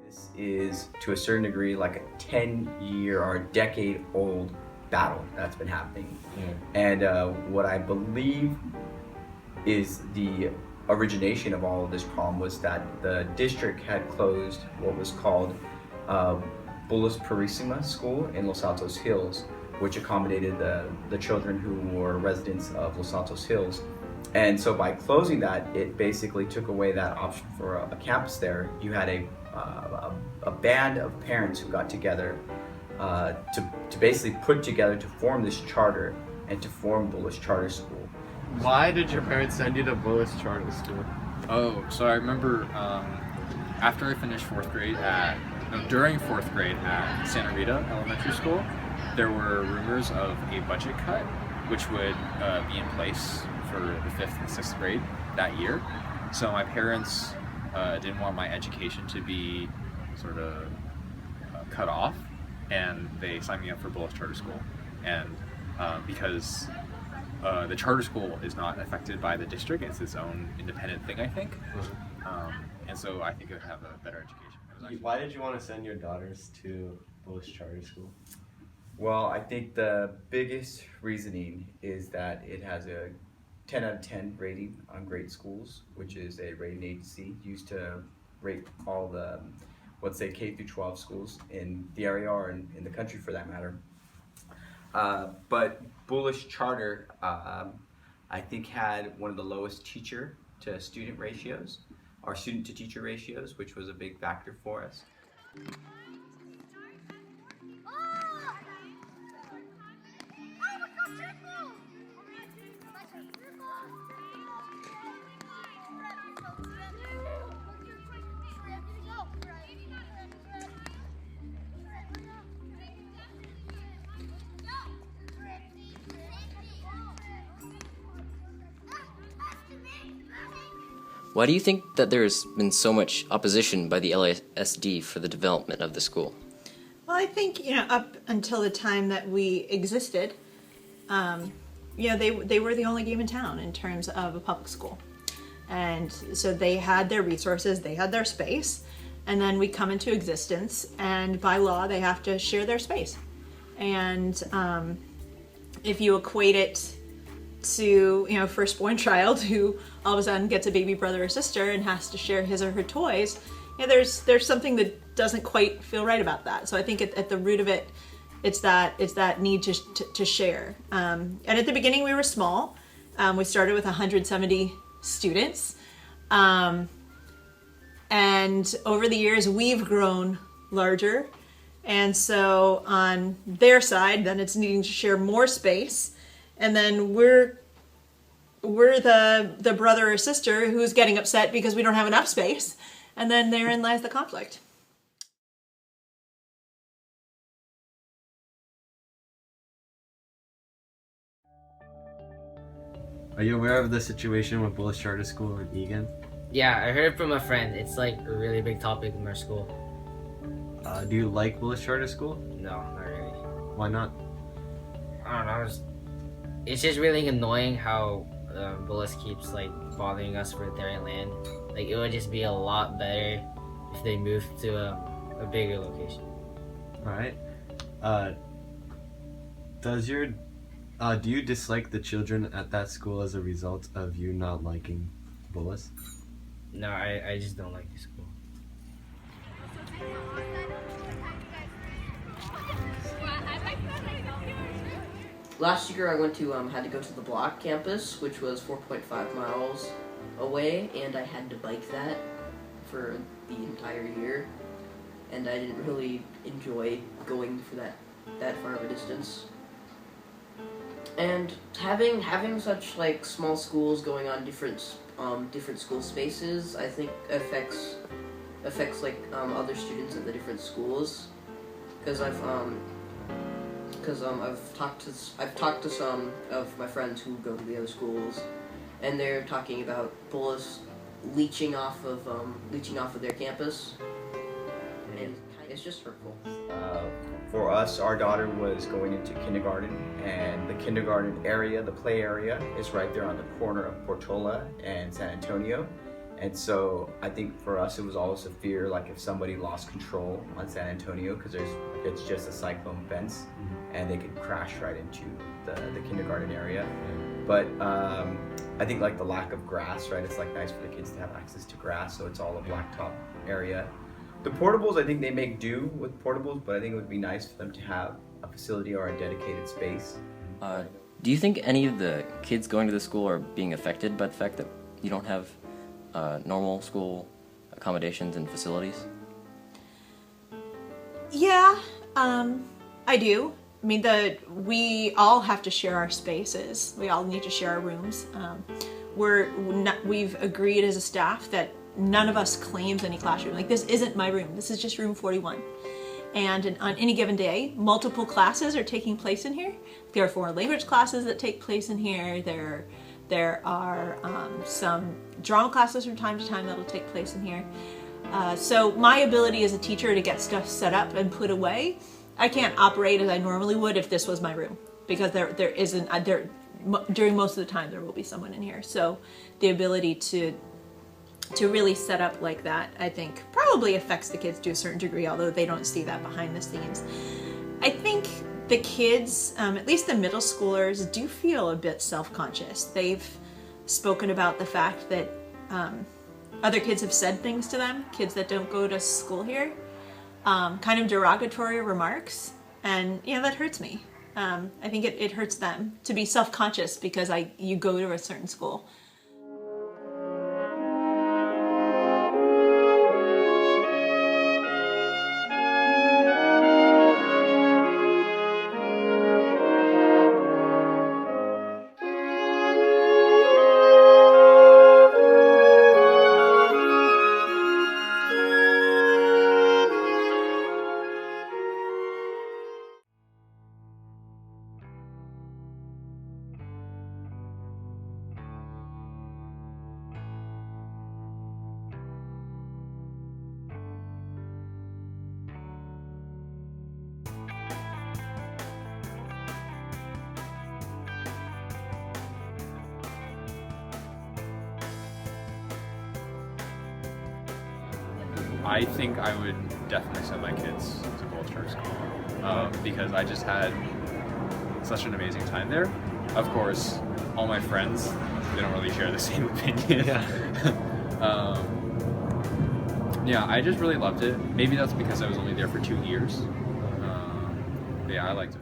This is, to a certain degree, like a 10-year or a decade-old battle that's been happening. And what I believe is the origination of all of this problem was that the district had closed what was called Bullis Purissima School in Los Altos Hills, which accommodated the children who were residents of Los Altos Hills. And so by closing that, it basically took away that option for a campus there. You had a band of parents who got together to basically put together to form this charter and to form Bullis Charter School. Why did your parents send you to Bullis Charter School? Oh, so I remember after I finished during fourth grade at Santa Rita Elementary School, there were rumors of a budget cut which would be in place for the 5th and 6th grade that year. So my parents didn't want my education to be sort of cut off, and they signed me up for Bullis Charter School. And because the charter school is not affected by the district, it's its own independent thing, I think. And so I think it would have a better education. Why did you want to send your daughters to Bullis Charter School? Well, I think the biggest reasoning is that it has a 10 out of 10 rating on Great Schools, which is a rating agency used to rate all the, let's say, K through 12 schools in the area or in the country for that matter. But Bullis Charter, I think, had one of the lowest teacher to student ratios, or student to teacher ratios, which was a big factor for us. Why do you think that there's been so much opposition by the LASD for the development of the school? Well, I think, up until the time that we existed, they were the only game in town in terms of a public school. And so they had their resources, they had their space, and then we come into existence, and by law, they have to share their space. And if you equate it to, firstborn child who all of a sudden gets a baby brother or sister and has to share his or her toys, there's something that doesn't quite feel right about that. So I think at the root of it, it's that need to share. And at the beginning we were small. We started with 170 students. And over the years we've grown larger. And so on their side, then it's needing to share more space. And then we're the brother or sister who's getting upset because we don't have enough space. And then therein lies the conflict. Are you aware of the situation with Bullis Charter School in Egan? Yeah, I heard it from a friend. It's like a really big topic in our school. Do you like Bullis Charter School? No, not really. Why not? I don't know. It's just really annoying how Bullis keeps bothering us for their land. It would just be a lot better if they moved to a bigger location. All right. Do you dislike the children at that school as a result of you not liking Bullis? No, I just don't like the school. Last year I went to had to go to the block campus, which was 4.5 miles away, and I had to bike that for the entire year, and I didn't really enjoy going for that far of a distance. And having such small schools going on different school spaces, I think affects other students at the different schools, because I've talked to some of my friends who go to the other schools, and they're talking about Bullis leeching off of their campus, and it's just hurtful. For us, our daughter was going into kindergarten, and the kindergarten area, the play area, is right there on the corner of Portola and San Antonio. And so I think for us it was always a fear, like if somebody lost control on San Antonio, because it's just a cyclone fence, and they could crash right into the kindergarten area. But I think like the lack of grass, right? It's like nice for the kids to have access to grass, so it's all a blacktop area. The portables, I think they make do with portables, but I think it would be nice for them to have a facility or a dedicated space. Do you think any of the kids going to the school are being affected by the fact that you don't have normal school accommodations and facilities? Yeah, I do. I mean, we all have to share our spaces. We all need to share our rooms. We've agreed as a staff that none of us claims any classroom. Like, this isn't my room. This is just room 41. And on any given day, multiple classes are taking place in here. There are foreign language classes that take place in here. There are some drama classes from time to time that'll take place in here. So my ability as a teacher to get stuff set up and put away, I can't operate as I normally would if this was my room, because there isn't, during most of the time there will be someone in here. So the ability to really set up like that, I think probably affects the kids to a certain degree, although they don't see that behind the scenes. I think the kids, at least the middle schoolers, do feel a bit self-conscious. They've spoken about the fact that other kids have said things to them, kids that don't go to school here, kind of derogatory remarks, and that hurts me. I think it hurts them to be self-conscious because you go to a certain school. I think I would definitely send my kids to Gold Star School because I just had such an amazing time there. Of course, all my friends, they don't really share the same opinion. Yeah, I just really loved it. Maybe that's because I was only there for 2 years. But yeah, I liked it.